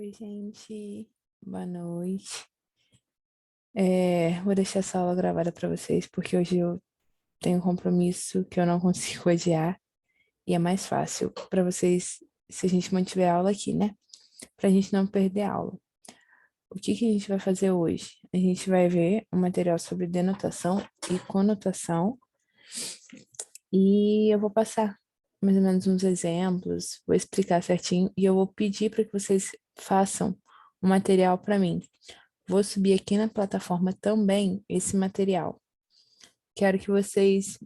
Oi, gente. Boa noite. Vou deixar essa aula gravada para vocês, porque hoje eu tenho um compromisso que eu não consigo adiar e é mais fácil para vocês se a gente mantiver a aula aqui, né? Para a gente não perder a aula. O que que a gente vai fazer hoje? A gente vai ver um material sobre denotação e conotação e eu vou passar mais ou menos uns exemplos, vou explicar certinho e eu vou pedir para que vocês façam um material para mim. Vou subir aqui na plataforma também esse material. Quero que vocês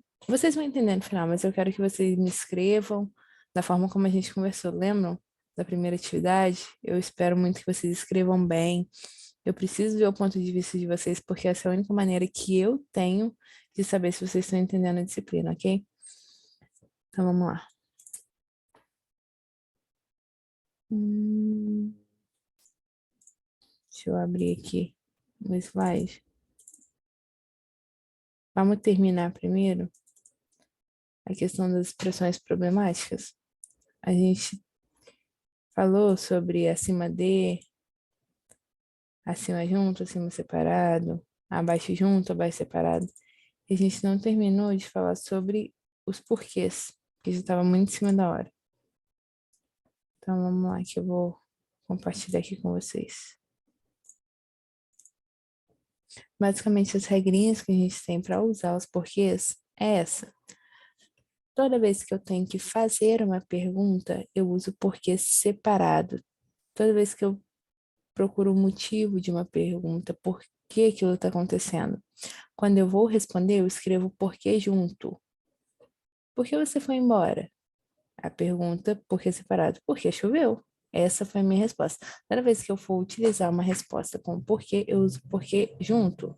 vão entender no final, mas eu quero que vocês me escrevam da forma como a gente conversou. Lembram da primeira atividade? Eu espero muito que vocês escrevam bem. Eu preciso ver o ponto de vista de vocês, porque essa é a única maneira que eu tenho de saber se vocês estão entendendo a disciplina, ok? Então vamos lá. Hum, Deixa eu abrir aqui o slide. Vamos terminar primeiro a questão das expressões problemáticas. A gente falou sobre acima de, acima junto, acima separado, abaixo junto, abaixo separado. E a gente não terminou de falar sobre os porquês, que já estava muito em cima da hora. Então vamos lá que eu vou compartilhar aqui com vocês. Basicamente as regrinhas que a gente tem para usar os porquês é essa. Toda vez que eu tenho que fazer uma pergunta, eu uso porquê separado. Toda vez que eu procuro o motivo de uma pergunta, por que aquilo está acontecendo. Quando eu vou responder, eu escrevo por que junto. Por que você foi embora? A pergunta, por que separado? Porque choveu. Essa foi a minha resposta. Toda vez que eu for utilizar uma resposta com porquê, eu uso porquê junto.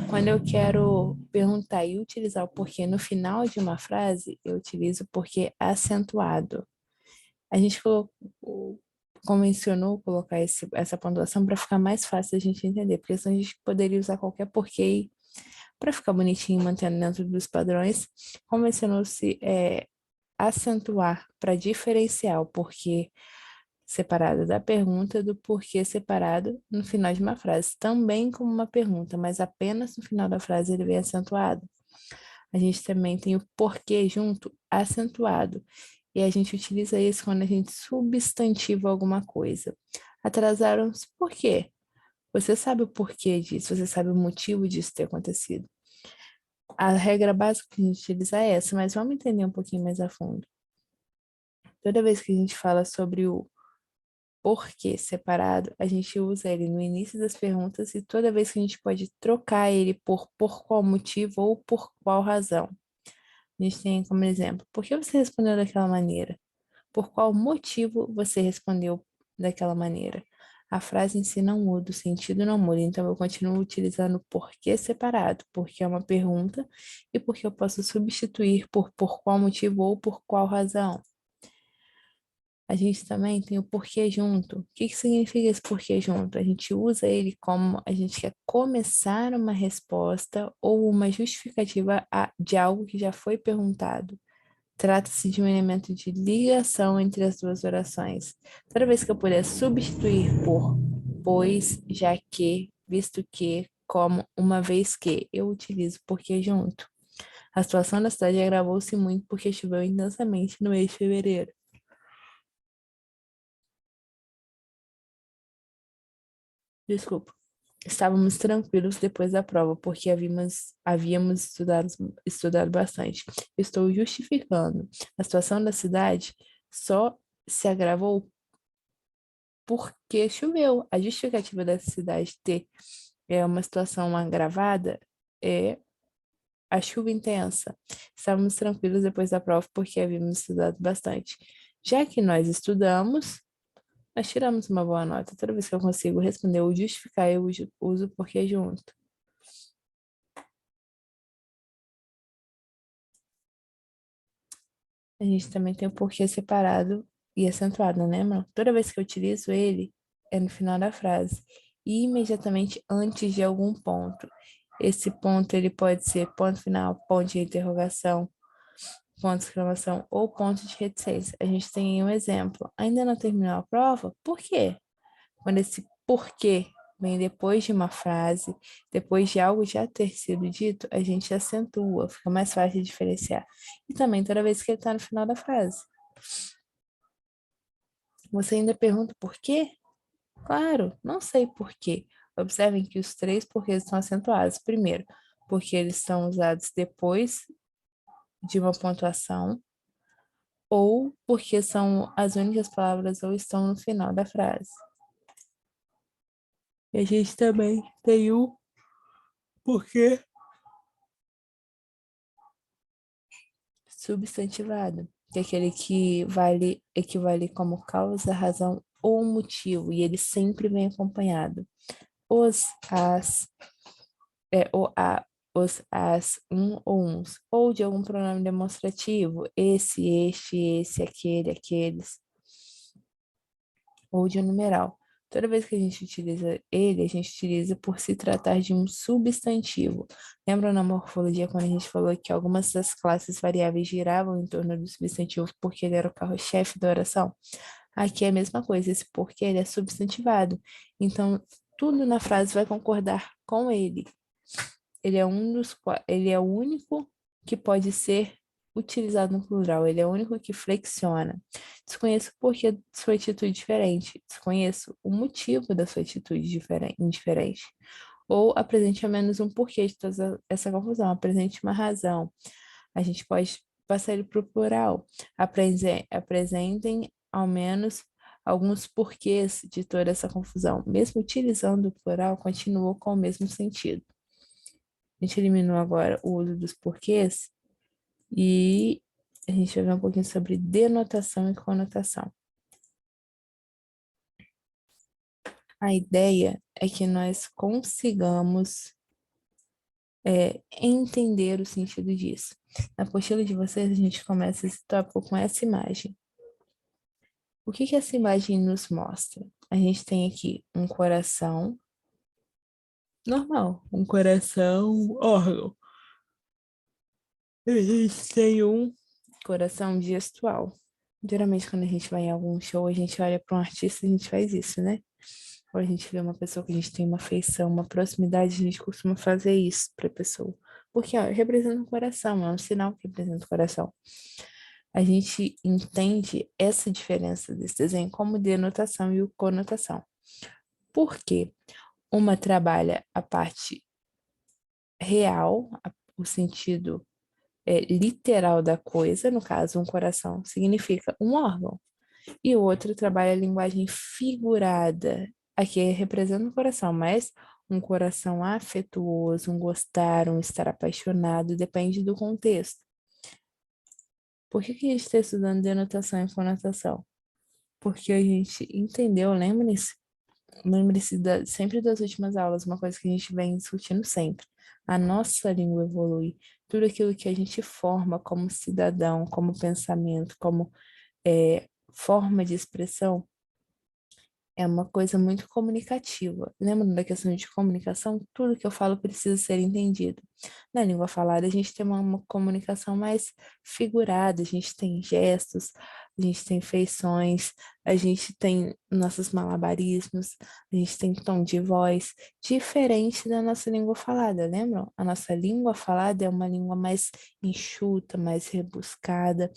Quando eu quero perguntar e utilizar o porquê no final de uma frase, eu utilizo porquê acentuado. A gente convencionou colocar essa pontuação para ficar mais fácil a gente entender, porque senão a gente poderia usar qualquer porquê para ficar bonitinho, mantendo dentro dos padrões. Convencionou-se acentuar para diferenciar o porquê separado da pergunta do porquê separado no final de uma frase, também como uma pergunta, mas apenas no final da frase ele vem acentuado. A gente também tem o porquê junto acentuado. E a gente utiliza isso quando a gente substantiva alguma coisa. Atrasaram-se por quê? Você sabe o porquê disso, você sabe o motivo disso ter acontecido. A regra básica que a gente utiliza é essa, mas vamos entender um pouquinho mais a fundo. Toda vez que a gente fala sobre o porquê separado, a gente usa ele no início das perguntas e toda vez que a gente pode trocar ele por qual motivo ou por qual razão. A gente tem como exemplo, por que você respondeu daquela maneira? Por qual motivo você respondeu daquela maneira? A frase em si não muda, o sentido não muda, então eu continuo utilizando porquê separado, porque é uma pergunta e porque eu posso substituir por qual motivo ou por qual razão. A gente também tem o porquê junto. O que que significa esse porquê junto? A gente usa ele como a gente quer começar uma resposta ou uma justificativa de algo que já foi perguntado. Trata-se de um elemento de ligação entre as duas orações. Toda vez que eu puder substituir por pois, já que, visto que, como, uma vez que, eu utilizo porque junto. A situação da cidade agravou-se muito porque choveu intensamente no mês de fevereiro. Desculpa. Estávamos tranquilos depois da prova, porque havíamos estudado bastante. Estou justificando. A situação da cidade só se agravou porque choveu. A justificativa da cidade ter uma situação agravada é a chuva intensa. Estávamos tranquilos depois da prova porque havíamos estudado bastante. Já que nós estudamos, nós tiramos uma boa nota. Toda vez que eu consigo responder ou justificar, eu uso o porquê junto. A gente também tem o porquê separado e acentuado, né, mano? Toda vez que eu utilizo ele, é no final da frase. E imediatamente antes de algum ponto. Esse ponto, ele pode ser ponto final, ponto de interrogação, ponto de exclamação ou ponto de reticência. A gente tem um exemplo. Ainda não terminou a prova? Por quê? Quando esse porquê vem depois de uma frase, depois de algo já ter sido dito, a gente acentua, fica mais fácil de diferenciar. E também toda vez que ele está no final da frase. Você ainda pergunta por quê? Claro, não sei por quê. Observem que os três porquês estão acentuados. Primeiro, porque eles são usados depois de uma pontuação, ou porque são as únicas palavras ou estão no final da frase. E a gente também tem o porquê substantivado, que é aquele que equivale como causa, razão ou motivo, e ele sempre vem acompanhado. Os, as, o, a, os, as, um ou uns, ou de algum pronome demonstrativo, esse, este, esse, aquele, aqueles, ou de um numeral. Toda vez que a gente utiliza ele, a gente utiliza por se tratar de um substantivo. Lembra na morfologia quando a gente falou que algumas das classes variáveis giravam em torno do substantivo porque ele era o carro-chefe da oração? Aqui é a mesma coisa, esse porque ele é substantivado. Então, tudo na frase vai concordar com ele. Ele é o único que pode ser utilizado no plural, ele é o único que flexiona. Desconheço o porquê de sua atitude diferente, desconheço o motivo da sua atitude indiferente. Ou apresente ao menos um porquê de toda essa confusão, apresente uma razão. A gente pode passar ele para o plural. Apresentem ao menos alguns porquês de toda essa confusão. Mesmo utilizando o plural, continua com o mesmo sentido. A gente eliminou agora o uso dos porquês e a gente vai ver um pouquinho sobre denotação e conotação. A ideia é que nós consigamos entender o sentido disso. Na apostila de vocês, a gente começa esse tópico com essa imagem. O que essa imagem nos mostra? A gente tem aqui um coração normal, um coração órgão. A gente tem um coração gestual. Geralmente, quando a gente vai em algum show, a gente olha para um artista e a gente faz isso, né? Ou a gente vê uma pessoa que a gente tem uma afeição, uma proximidade, a gente costuma fazer isso para a pessoa. Porque, ó, representa o coração, é um sinal que representa o coração. A gente entende essa diferença desse desenho como denotação e conotação. Por quê? Uma trabalha a parte real, o sentido literal da coisa, no caso, um coração significa um órgão, e o outro trabalha a linguagem figurada. Aqui representa o coração, mas um coração afetuoso, um gostar, um estar apaixonado, depende do contexto. Por que a gente está estudando denotação e conotação? Porque a gente entendeu, lembre-se sempre das últimas aulas, uma coisa que a gente vem discutindo sempre. A nossa língua evolui. Tudo aquilo que a gente forma como cidadão, como pensamento, como forma de expressão, é uma coisa muito comunicativa. Lembra da questão de comunicação? Tudo que eu falo precisa ser entendido. Na língua falada, a gente tem uma comunicação mais figurada, a gente tem gestos, a gente tem feições, a gente tem nossos malabarismos, a gente tem tom de voz diferente da nossa língua falada, lembram? A nossa língua falada é uma língua mais enxuta, mais rebuscada,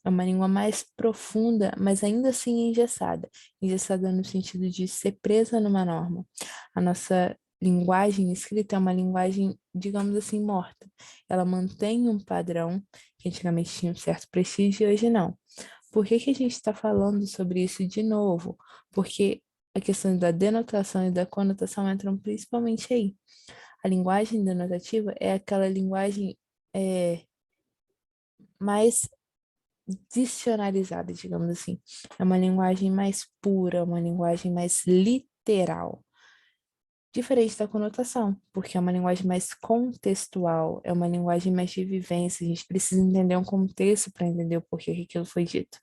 é uma língua mais profunda, mas ainda assim engessada. Engessada no sentido de ser presa numa norma. A nossa linguagem escrita é uma linguagem, digamos assim, morta. Ela mantém um padrão que antigamente tinha um certo prestígio e hoje não. Por que a gente está falando sobre isso de novo? Porque a questão da denotação e da conotação entram principalmente aí. A linguagem denotativa é aquela linguagem mais dicionarizada, digamos assim. É uma linguagem mais pura, uma linguagem mais literal. Diferente da conotação, porque é uma linguagem mais contextual, é uma linguagem mais de vivência. A gente precisa entender um contexto para entender o porquê que aquilo foi dito.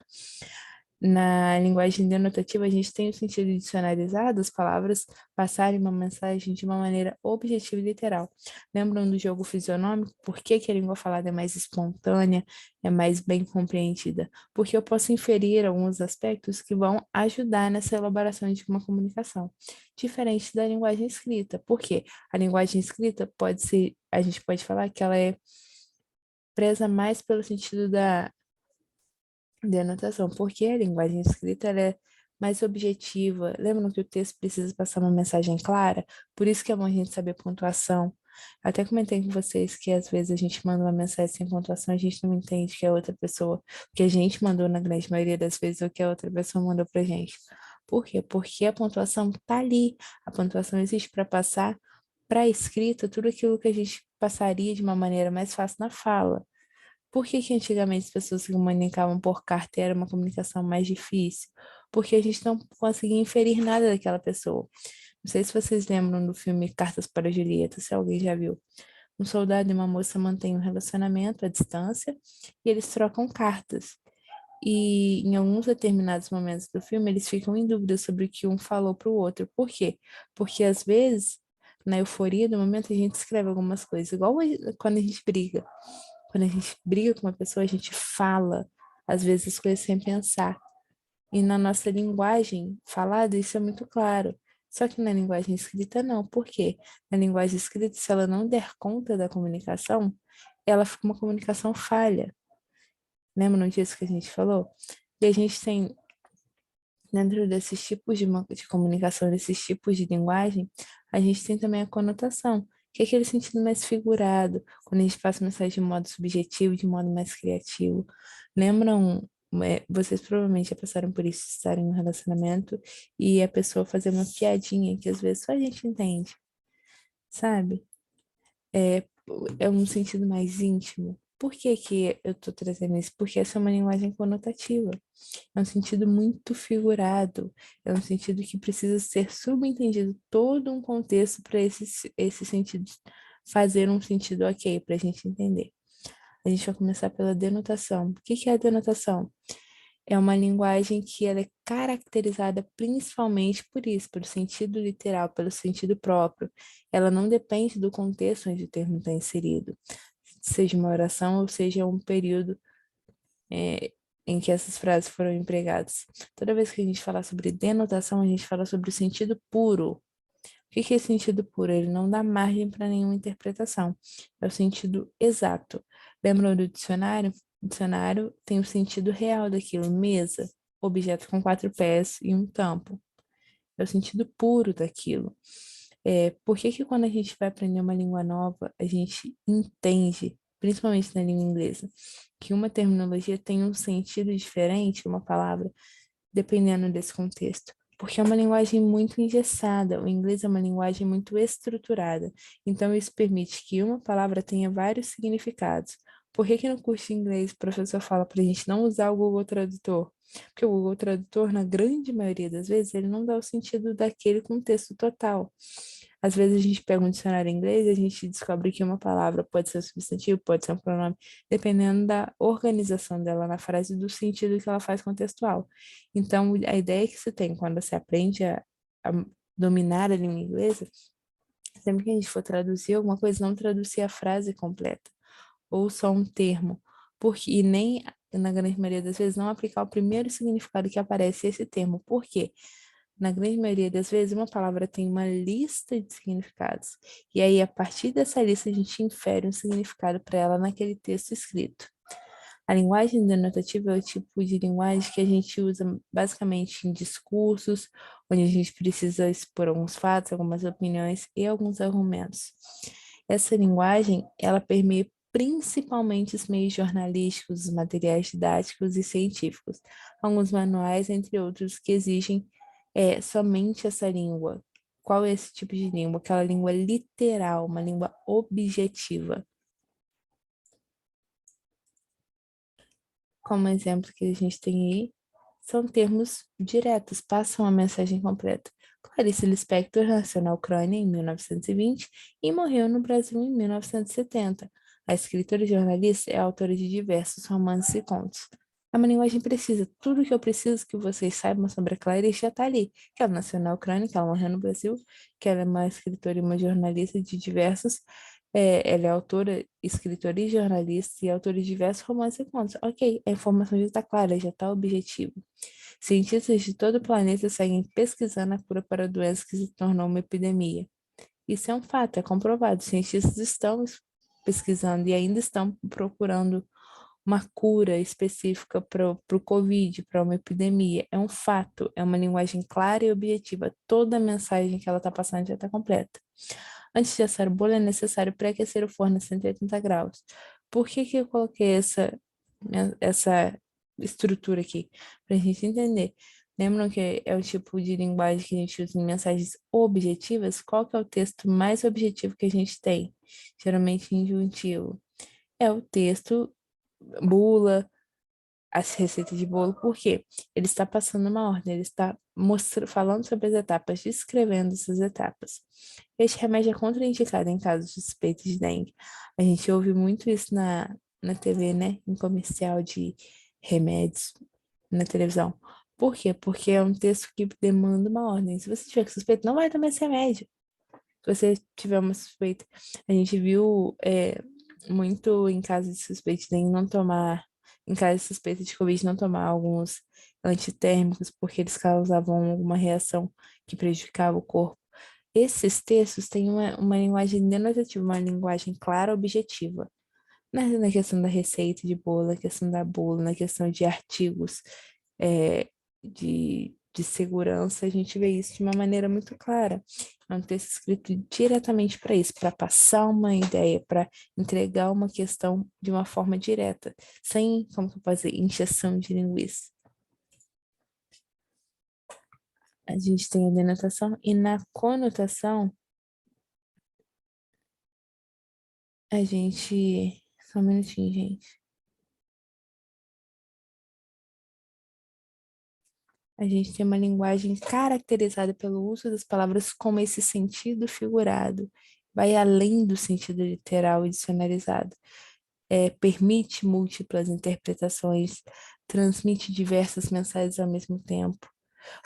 Na linguagem denotativa, a gente tem o sentido dicionarizado, as palavras passarem uma mensagem de uma maneira objetiva e literal. Lembram do jogo fisionômico? Por que que a língua falada é mais espontânea, é mais bem compreendida? Porque eu posso inferir alguns aspectos que vão ajudar nessa elaboração de uma comunicação, diferente da linguagem escrita. Por quê? A linguagem escrita pode ser, a gente pode falar que ela é preza mais pelo sentido da denotação, porque a linguagem escrita ela é mais objetiva. Lembram que o texto precisa passar uma mensagem clara? Por isso que é bom a gente saber pontuação. Até comentei com vocês que às vezes a gente manda uma mensagem sem pontuação, a gente não entende que é outra pessoa, o que a gente mandou na grande maioria das vezes, o que a outra pessoa mandou pra gente. Por quê? Porque a pontuação tá ali. A pontuação existe para passar para a escrita tudo aquilo que a gente passaria de uma maneira mais fácil na fala. Por que que antigamente as pessoas se comunicavam por carta e era uma comunicação mais difícil? Porque a gente não conseguia inferir nada daquela pessoa. Não sei se vocês lembram do filme Cartas para Julieta, se alguém já viu. Um soldado e uma moça mantêm um relacionamento à distância e eles trocam cartas. E em alguns determinados momentos do filme, eles ficam em dúvida sobre o que um falou para o outro. Por quê? Porque às vezes, na euforia do momento, a gente escreve algumas coisas, igual quando a gente briga. Quando a gente briga com uma pessoa, a gente fala, às vezes, as coisas sem pensar. E na nossa linguagem falada, isso é muito claro. Só que na linguagem escrita, não. Por quê? Na linguagem escrita, se ela não der conta da comunicação, ela fica uma comunicação falha. Lembra disso que a gente falou? E a gente tem, dentro desses tipos de comunicação, desses tipos de linguagem, a gente tem também a conotação, que é aquele sentido mais figurado, quando a gente passa mensagem de modo subjetivo, de modo mais criativo. Lembram, vocês provavelmente já passaram por isso, estarem em um relacionamento e a pessoa fazer uma piadinha que às vezes só a gente entende, sabe? É, é um sentido mais íntimo. Por que que eu tô trazendo isso? Porque essa é uma linguagem conotativa. É um sentido muito figurado, é um sentido que precisa ser subentendido todo um contexto para esse sentido fazer um sentido ok, para a gente entender. A gente vai começar pela denotação. O que que é a denotação? É uma linguagem que ela é caracterizada principalmente por isso, pelo sentido literal, pelo sentido próprio. Ela não depende do contexto onde o termo está inserido, seja uma oração ou seja um período é, em que essas frases foram empregadas. Toda vez que a gente fala sobre denotação, a gente fala sobre o sentido puro. O que que é sentido puro? Ele não dá margem para nenhuma interpretação. É o sentido exato. Lembram do dicionário? O dicionário tem o sentido real daquilo. Mesa, objeto com quatro pés e um tampo. É o sentido puro daquilo. Por que que quando a gente vai aprender uma língua nova, a gente entende, principalmente na língua inglesa, que uma terminologia tem um sentido diferente, uma palavra, dependendo desse contexto? Porque é uma linguagem muito engessada, o inglês é uma linguagem muito estruturada, então isso permite que uma palavra tenha vários significados. Por que que no curso de inglês o professor fala para a gente não usar o Google Tradutor? Porque o Google Tradutor, na grande maioria das vezes, ele não dá o sentido daquele contexto total. Às vezes a gente pega um dicionário em inglês e a gente descobre que uma palavra pode ser um substantivo, pode ser um pronome, dependendo da organização dela na frase e do sentido que ela faz contextual. Então, a ideia que você tem quando você aprende a dominar a língua inglesa, sempre que a gente for traduzir alguma coisa, não traduzir a frase completa, ou só um termo, porque, e nem, na grande maioria das vezes, não aplicar o primeiro significado que aparece esse termo. Por quê? Na grande maioria das vezes, uma palavra tem uma lista de significados. E aí, a partir dessa lista, a gente infere um significado para ela naquele texto escrito. A linguagem denotativa é o tipo de linguagem que a gente usa basicamente em discursos, onde a gente precisa expor alguns fatos, algumas opiniões e alguns argumentos. Essa linguagem, ela permeia principalmente os meios jornalísticos, os materiais didáticos e científicos, alguns manuais, entre outros, que exigem somente essa língua. Qual é esse tipo de língua? Aquela língua literal, uma língua objetiva. Como exemplo que a gente tem aí, são termos diretos, passam a mensagem completa. Clarice Lispector nasceu na Ucrânia em 1920 e morreu no Brasil em 1970. A escritora e jornalista é autora de diversos romances e contos. É uma linguagem precisa. Tudo que eu preciso que vocês saibam sobre a Clarice já está ali. Que ela nasceu na Ucrânia, que ela morreu no Brasil, que ela é uma escritora e uma jornalista de diversos. Ela é autora, escritora e jornalista e autora de diversos romances e contos. Ok, a informação já está clara, já está objetivo. Cientistas de todo o planeta seguem pesquisando a cura para a doença que se tornou uma epidemia. Isso é um fato, é comprovado. Cientistas estão pesquisando e ainda estão procurando uma cura específica para o Covid, para uma epidemia. É um fato, é uma linguagem clara e objetiva. Toda a mensagem que ela está passando já está completa. Antes de assar o bolo, é necessário pré-aquecer o forno a 180 graus. Por que que eu coloquei essa estrutura aqui? Para a gente entender. Lembram que é o tipo de linguagem que a gente usa em mensagens objetivas? Qual que é o texto mais objetivo que a gente tem? Geralmente injuntivo. É o texto bula, as receitas de bolo, porque ele está passando uma ordem, ele está falando sobre as etapas, descrevendo essas etapas. Este remédio é contraindicado em casos de suspeita de dengue. A gente ouve muito isso na TV, né? Em comercial de remédios na televisão. Por quê? Porque é um texto que demanda uma ordem. Se você tiver com suspeita, não vai tomar esse remédio. Se você tiver uma suspeita, a gente viu muito em caso de suspeita de dengue não tomar, em caso de suspeita de Covid, não tomar alguns antitérmicos, porque eles causavam alguma reação que prejudicava o corpo. Esses textos têm uma linguagem denotativa, uma linguagem clara, objetiva. Na questão da receita de bolo, na questão da bula, na questão de artigos de segurança, a gente vê isso de uma maneira muito clara. É um texto escrito diretamente para isso, para passar uma ideia, para entregar uma questão de uma forma direta, sem, como que eu posso dizer, encheção de linguiça. A gente tem a denotação e na conotação, a gente. Só um minutinho, gente. A gente tem uma linguagem caracterizada pelo uso das palavras com esse sentido figurado, vai além do sentido literal e dicionarizado. Permite múltiplas interpretações, transmite diversas mensagens ao mesmo tempo,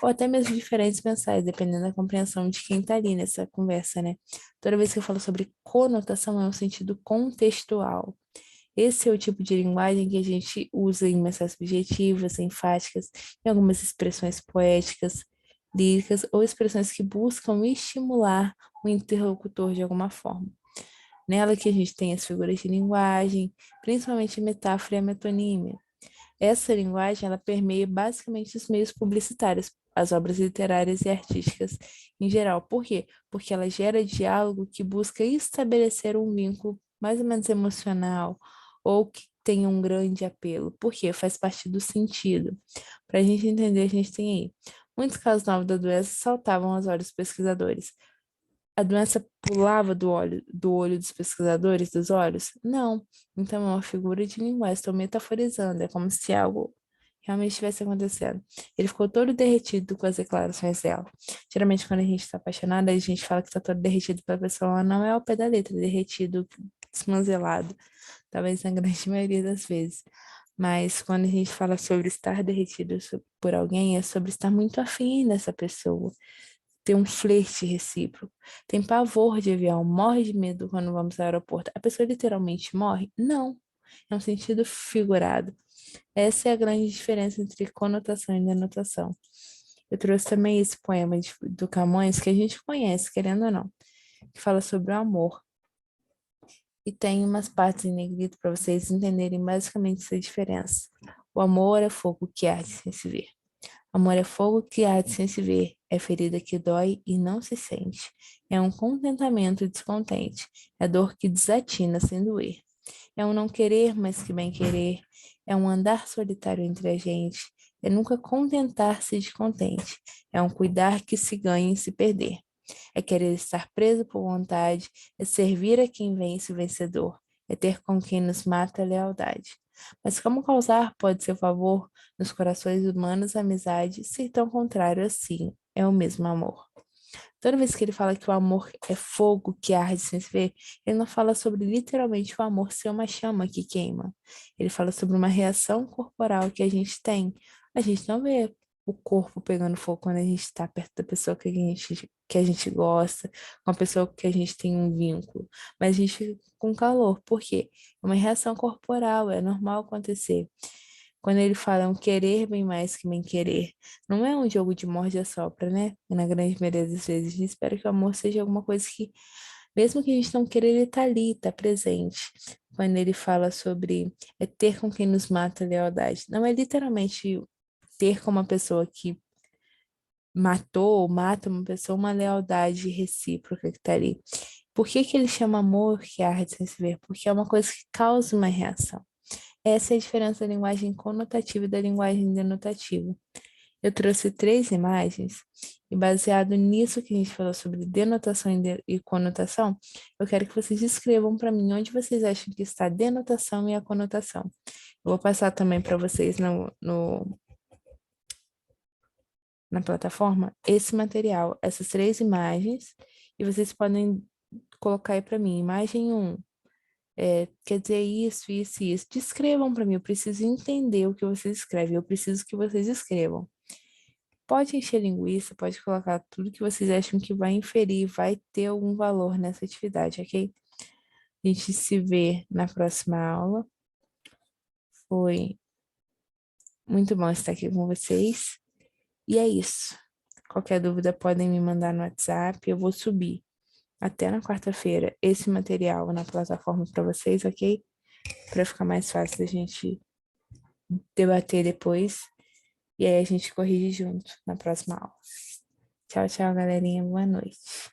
ou até mesmo diferentes mensagens, dependendo da compreensão de quem está ali nessa conversa, né? Toda vez que eu falo sobre conotação, é um sentido contextual. Esse é o tipo de linguagem que a gente usa em mensagens objetivas, enfáticas, em algumas expressões poéticas, líricas ou expressões que buscam estimular o interlocutor de alguma forma. Nela que a gente tem as figuras de linguagem, principalmente metáfora e a metonímia. Essa linguagem, ela permeia basicamente os meios publicitários, as obras literárias e artísticas em geral. Por quê? Porque ela gera diálogo que busca estabelecer um vínculo mais ou menos emocional ou que tenha um grande apelo. Por quê? Faz parte do sentido. Para a gente entender, a gente tem aí. Muitos casos novos da doença saltavam aos olhos dos pesquisadores. A doença pulava do olho dos pesquisadores, dos olhos? Não. Então, é uma figura de linguagem. Estou metaforizando. É como se algo realmente estivesse acontecendo. Ele ficou todo derretido com as declarações dela. Geralmente, quando a gente está apaixonada, a gente fala que está todo derretido pela pessoa. Não é ao pé da letra, derretido, desmanzelado. Talvez na grande maioria das vezes. Mas quando a gente fala sobre estar derretido por alguém, é sobre estar muito afim dessa pessoa, ter um flerte recíproco. Tem pavor de avião, morre de medo quando vamos ao aeroporto. A pessoa literalmente morre? Não. É um sentido figurado. Essa é a grande diferença entre conotação e denotação. Eu trouxe também esse poema do Camões, que a gente conhece, querendo ou não, que fala sobre o amor. E tem umas partes em negrito para vocês entenderem basicamente essa diferença. O amor é fogo que arde sem se ver. Amor é fogo que arde sem se ver, é ferida que dói e não se sente. É um contentamento descontente, é dor que desatina sem doer. É um não querer mais que bem querer, é um andar solitário entre a gente, é nunca contentar-se de contente, é um cuidar que se ganha em se perder. É querer estar preso por vontade, é servir a quem vence o vencedor, é ter com quem nos mata a lealdade. Mas como causar pode ser favor nos corações humanos a amizade, se tão contrário assim é o mesmo amor? Toda vez que ele fala que o amor é fogo que arde sem se ver, ele não fala sobre literalmente o amor ser uma chama que queima. Ele fala sobre uma reação corporal que a gente tem. A gente não vê o corpo pegando fogo quando a gente está perto da pessoa que a gente gosta, com a pessoa que a gente tem um vínculo. Mas a gente fica com calor. Por quê? É uma reação corporal, é normal acontecer. Quando ele fala um querer bem mais que bem querer, não é um jogo de morde e assopra, né? E na grande maioria das vezes, a gente espera que o amor seja alguma coisa que, mesmo que a gente não queira, ele tá ali, tá presente. Quando ele fala sobre ter com quem nos mata a lealdade, não é literalmente ter com uma pessoa que matou ou mata uma pessoa uma lealdade recíproca que tá ali. Por que que ele chama amor que arde sem se ver? Porque é uma coisa que causa uma reação. Essa é a diferença da linguagem conotativa e da linguagem denotativa. Eu trouxe 3 imagens e baseado nisso que a gente falou sobre denotação e conotação, eu quero que vocês descrevam para mim onde vocês acham que está a denotação e a conotação. Eu vou passar também para vocês na plataforma esse material, essas 3 imagens, e vocês podem colocar aí para mim, imagem 1, quer dizer isso, isso e isso. Descrevam para mim, eu preciso entender o que vocês escrevem, eu preciso que vocês escrevam. Pode encher linguiça, pode colocar tudo que vocês acham que vai inferir, vai ter algum valor nessa atividade, ok? A gente se vê na próxima aula. Foi muito bom estar aqui com vocês. E é isso. Qualquer dúvida podem me mandar no WhatsApp, eu vou subir até na quarta-feira esse material na plataforma para vocês, ok? Para ficar mais fácil da gente debater depois. E aí a gente corrige junto na próxima aula. Tchau, tchau, galerinha. Boa noite.